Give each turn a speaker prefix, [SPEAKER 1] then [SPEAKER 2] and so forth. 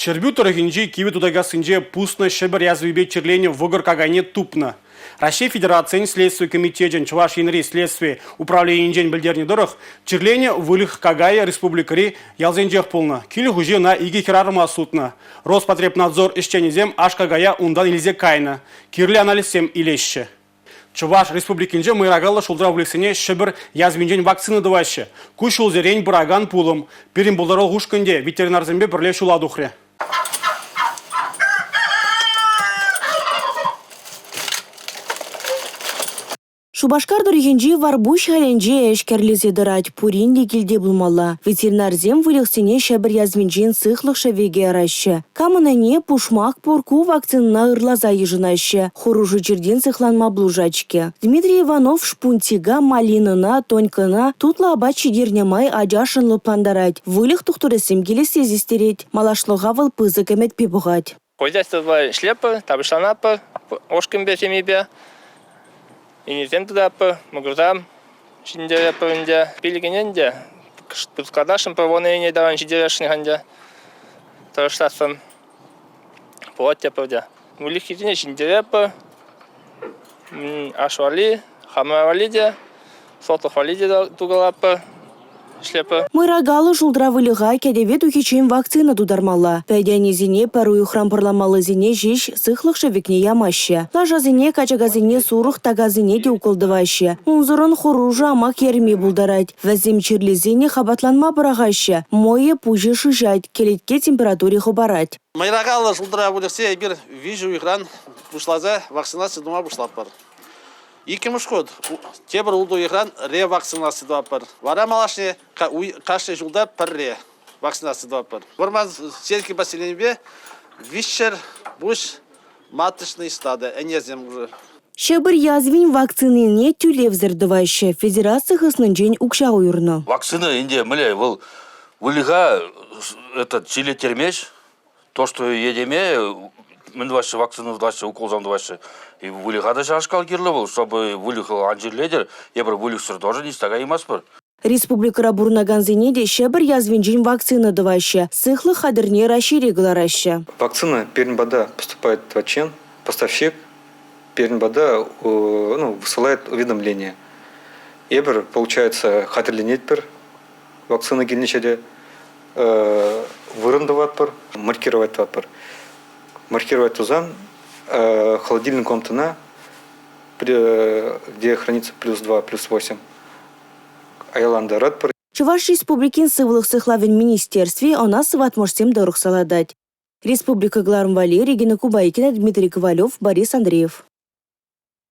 [SPEAKER 1] Чербю торгинжи киви тудагасынже пустно шебер язвибе черлене вогор кагайне тупна. Россия Федерация следствие комитетен Чуваш Янри следствие управления инжен бельдерни дорог черлене вылых кагая республикари ялзенжех полна. Кили хуже на иги хирарма сутна. Роспотребнадзор исченезем аш кагая ундан илзе кайна. Кирли анализем илеще. Чуваш республикинже мырагала шулдра влексене шебер язвинжен вакцины даваще. Кушул зерень бураган пулым. Перим булдарал гушканде ветеринарзембе бірле шуладухре.
[SPEAKER 2] Шубашкар дорогенжи варбуш халенже эшкерлезе дырать пуринде килде булмалла. Ветеринарзем вылексене шебер язвинжен сыхлых шевеге араща. Камынане пушмак порку вакцинна ырлаза ежынаща. Хоружу черден сыхланма блужачке. Дмитрий Иванов шпунтига малинына, тонькына тутла абачи дернемай аджашынлы пландарать. Вылых тухтуресем келесе зистереть. Малашлыга выл пызык эмет пибугать.
[SPEAKER 3] Хозяйство шлепа, табышланапа, ошкембе темебе. И не тем туда по магазам, шиндере по инде, пилигененде, складашем по воне даван шиндерешни ханде, то что сам платье повдя. Улихитине шиндере по ашвали, хамавалиде, сотохвалиде тугалапа.
[SPEAKER 2] Мырагалы жулдра вылыга кедевет ухичем вакцина тудармалла. Пәдянезине парую хрампарламалы зине жиш сыхлых шевикне ямаще. Лажазине качагазине сурух тагазине де уколдываще. Унзырын хоружа амак ерме булдарать. Вәзем чирлезине хабатланма барагаще. Мое пуже шижать, келетке температуре хобарать.
[SPEAKER 4] Мырагалы жулдра вылыгсе бир вижу экран бушлаза вакцинация дума бушлап бар. Икимыш год тебір улду экран ревакцинация дуап бар. Вара малашне кашне жылда пір вакцинация дуап бар. Варман селки поселенбе вишер буш маточный стады, энезем уже.
[SPEAKER 2] Шебір язвин вакцины не тюлев зердываще. Федерация хыснынжен укша уйырны.
[SPEAKER 5] Вакцина инде, мля, вылыга этот чили термеш, то, что едеме, мен ваши вакцины ваши уколзам ваши и вылыгада шашкал кирлы, чтобы вылыхал анжерледер, я бір вылыхсыр тоже не стага имас бар.
[SPEAKER 2] Республика бурнаганзинеде шебір язвинжин вакцина даваще. Сыхлы хадырне расширеглараща.
[SPEAKER 6] Вакцина Пермбада поступает в Ачен, поставщик Пермбада высылает уведомление. Ебер получается хатырленет пер, вакцина гельничеде вырындыват пер, маркировать пер. Маркировать тузан холодильник комнатына, где хранится +2, +8. Айланда радпар.
[SPEAKER 2] Чуваш республикин сывлых сыхлавен министерстве она сыватмошсем дорог саладать. Республика Глармвали, Регина Кубайкина, Дмитрий Ковалев, Борис Андреев.